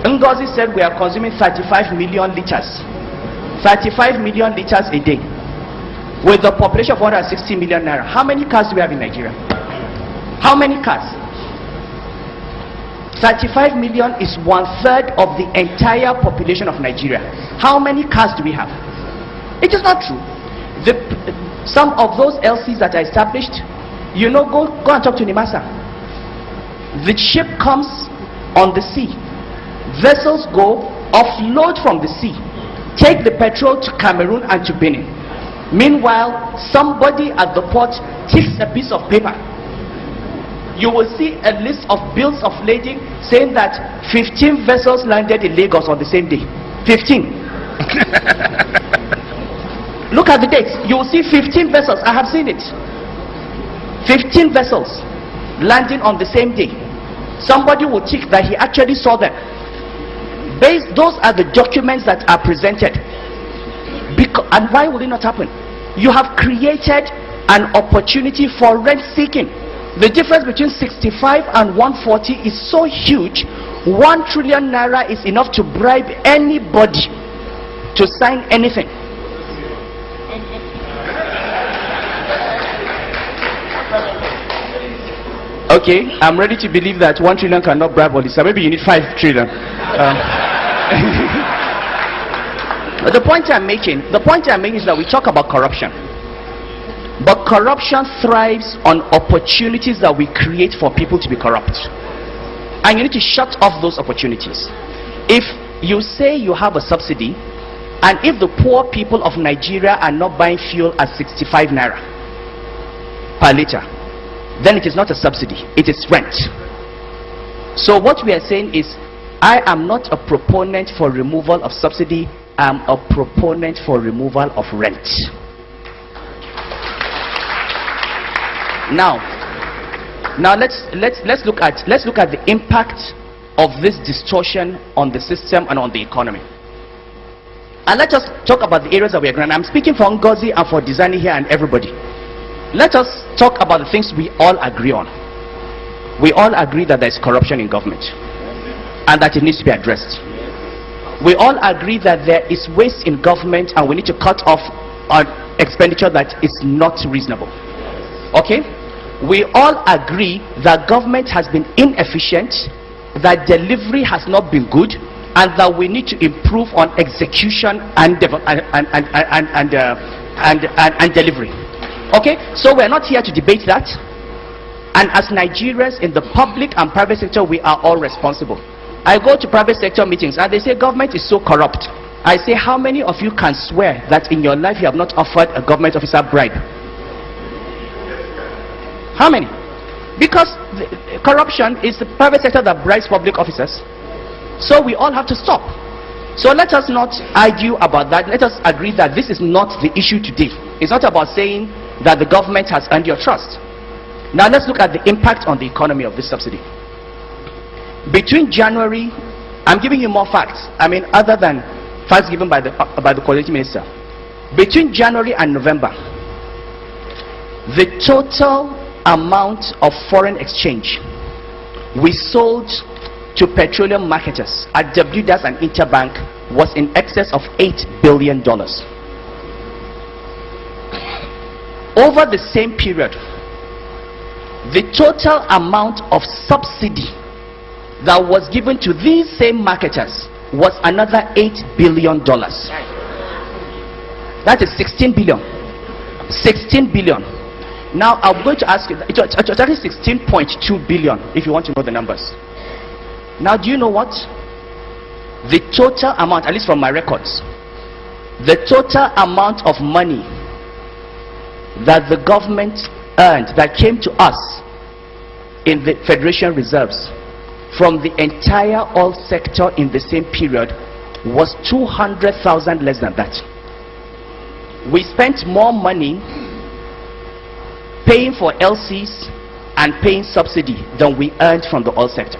Ngozi said we are consuming 35 million liters. 35 million liters a day. With the population of 160 million naira. How many cars do we have in Nigeria? How many cars? 35 million is 1/3 of the entire population of Nigeria. How many cars do we have? It is not true. Some of those LCs that are established, you know, go and talk to Nimasa. The ship comes on the sea. Vessels go, offload from the sea, take the petrol to Cameroon and to Benin. Meanwhile, somebody at the port takes a piece of paper. You will see a list of bills of lading saying that 15 vessels landed in Lagos on the same day. 15. Look at the dates. You will see 15 vessels. I have seen it. 15 vessels landing on the same day. Somebody will tick that he actually saw them. Those are the documents that are presented. And why would it not happen? You have created an opportunity for rent seeking. The difference between 65 and 140 is so huge. 1 trillion naira is enough to bribe anybody to sign anything. Okay, I'm ready to believe that 1 trillion cannot bribe all this. So maybe you need 5 trillion. But the point I'm making is that we talk about corruption. But corruption thrives on opportunities that we create for people to be corrupt. And you need to shut off those opportunities. If you say you have a subsidy, and if the poor people of Nigeria are not buying fuel at 65 naira per liter, then it is not a subsidy, it is rent. So what we are saying is, I am not a proponent for removal of subsidy, I am a proponent for removal of rent. Now let's look at the impact of this distortion on the system and on the economy. And let us talk about the areas that we are going. I'm speaking for Ngozi and for Dizani here and everybody. Let us talk about the things we all agree on. We all agree that there is corruption in government and that it needs to be addressed. We all agree that there is waste in government and we need to cut off our expenditure that is not reasonable. Okay? We all agree that government has been inefficient, that delivery has not been good, and that we need to improve on execution and delivery. Okay, so we're not here to debate that. And as Nigerians in the public and private sector, we are all responsible. I go to private sector meetings and they say government is so corrupt. I say, how many of you can swear that in your life you have not offered a government officer bribe? How many? Because corruption is the private sector that bribes public officers. So we all have to stop. So let us not argue about that. Let us agree that this is not the issue today. It's not about saying that the government has earned your trust. Now let's look at the impact on the economy of this subsidy. Between January, I'm giving you more facts, I mean other than facts given by the coordinating minister. Between January and November, the total amount of foreign exchange we sold to petroleum marketers at WDAS and Interbank was in excess of $8 billion. Over the same period, the total amount of subsidy that was given to these same marketers was another $8 billion. That is 16 billion. 16 billion. Now I'm going to ask you, it's actually 16.2 billion if you want to know the numbers. Now do you know what? The total amount, at least from my records, the total amount of money that the government earned, that came to us in the Federation Reserves from the entire oil sector in the same period was 200,000 less than that. We spent more money paying for LCs and paying subsidy than we earned from the oil sector.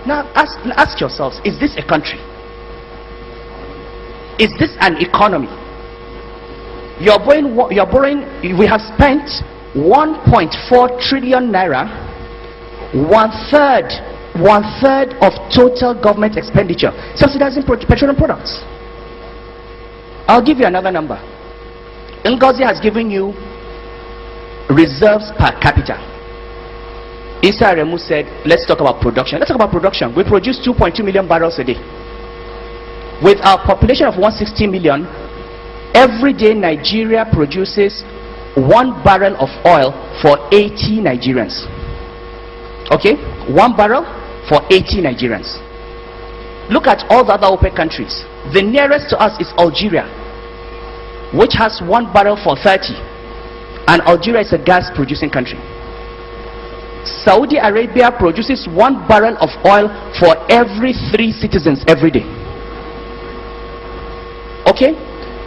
Now ask yourselves, is this a country? Is this an economy? We have spent 1.4 trillion naira, 1/3 of total government expenditure subsidizing petroleum products. I'll give you another number. Ngozi has given you reserves per capita. Issa Remu said, let's talk about production. Let's talk about production. We produce 2.2 million barrels a day. With our population of 160 million, every day Nigeria produces 1 barrel of oil for 80 Nigerians. Okay? 1 barrel for 80 Nigerians. Look at all the other OPEC countries. The nearest to us is Algeria, which has 1 barrel for 30. And Algeria is a gas producing country. Saudi Arabia produces 1 barrel of oil for every 3 citizens every day. Okay?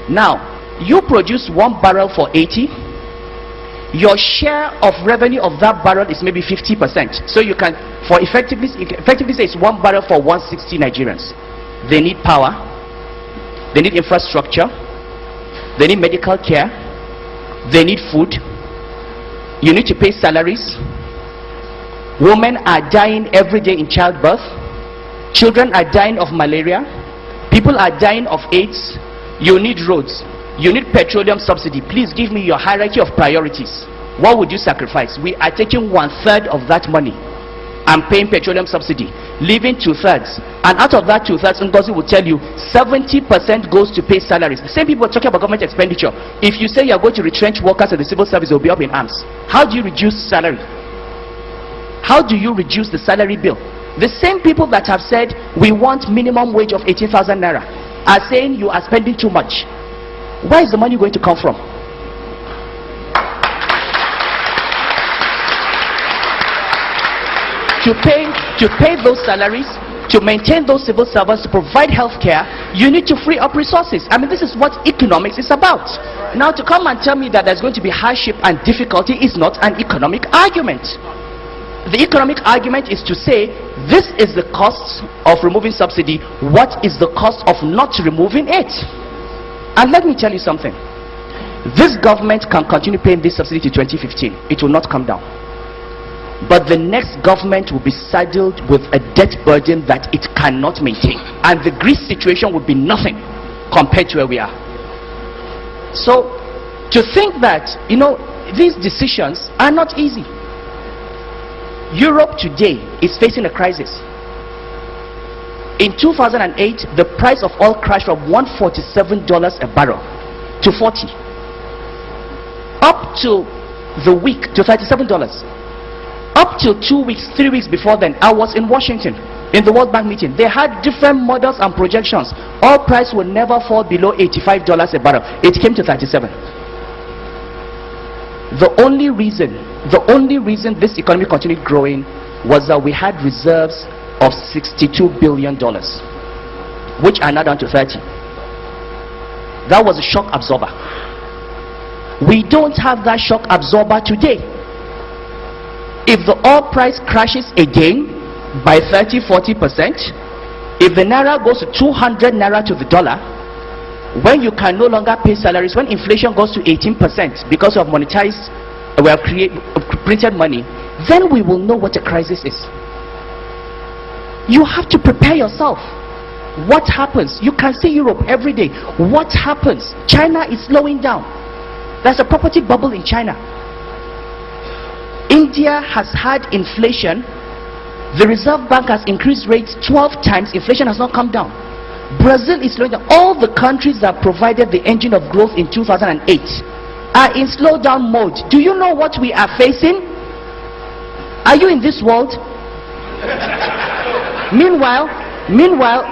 Now, you produce 1 barrel for 80. Your share of revenue of that barrel is maybe 50%. So you can, for effectively say it's 1 barrel for 160 Nigerians. They need power. They need infrastructure. They need medical care. They need food. You need to pay salaries. Women are dying every day in childbirth. Children are dying of malaria. People are dying of AIDS. You need roads. You need petroleum subsidy. Please give me your hierarchy of priorities. What would you sacrifice? We are taking 1/3 of that money and paying petroleum subsidy, leaving 2/3. And out of that 2/3, Ngozi will tell you 70% goes to pay salaries. The same people are talking about government expenditure. If you say you are going to retrench workers at the civil service, they will be up in arms. How do you reduce salary? How do you reduce the salary bill? The same people that have said we want minimum wage of 18,000 naira are saying you are spending too much. Where is the money going to come from? To pay those salaries, to maintain those civil servants, to provide health care, you need to free up resources. I mean, this is what economics is about. Now, to come and tell me that there's going to be hardship and difficulty is not an economic argument. The economic argument is to say, this is the cost of removing subsidy. What is the cost of not removing it? And let me tell you something. This government can continue paying this subsidy to 2015. It will not come down. But the next government will be saddled with a debt burden that it cannot maintain. And the Greece situation would be nothing compared to where we are. So, to think that, these decisions are not easy. Europe today is facing a crisis. In 2008, the price of oil crashed from $147 a barrel to $40. Up to the week to $37. Up till 2 weeks, 3 weeks before then, I was in Washington in the World Bank meeting. They had different models and projections. Oil price will never fall below $85 a barrel. It came to 37. The only reason this economy continued growing was that we had reserves of $62 billion, which are now down to 30. That was a shock absorber. We don't have that shock absorber today. If the oil price crashes again by 30-40%, if the naira goes to 200 naira to the dollar, when you can no longer pay salaries, when inflation goes to 18% because of monetized, printed money, then we will know what a crisis is. You have to prepare yourself. What happens? You can see Europe every day. What happens? China is slowing down. There's a property bubble in China. India has had inflation. The Reserve Bank has increased rates 12 times. Inflation has not come down. Brazil is slowing down. All the countries that provided the engine of growth in 2008 are in slowdown mode. Do you know what we are facing? Are you in this world? Meanwhile,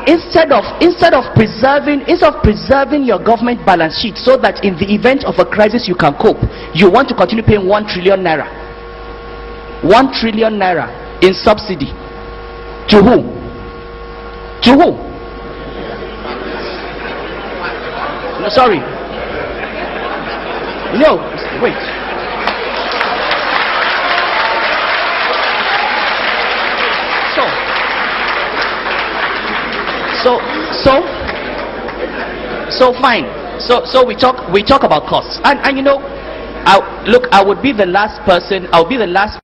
instead of preserving your government balance sheet so that in the event of a crisis you can cope, you want to continue paying 1 trillion naira. 1 trillion naira in subsidy. To who? To who? No, sorry. No, wait. So fine. So we talk about costs, and I would be the last person. I'll be the last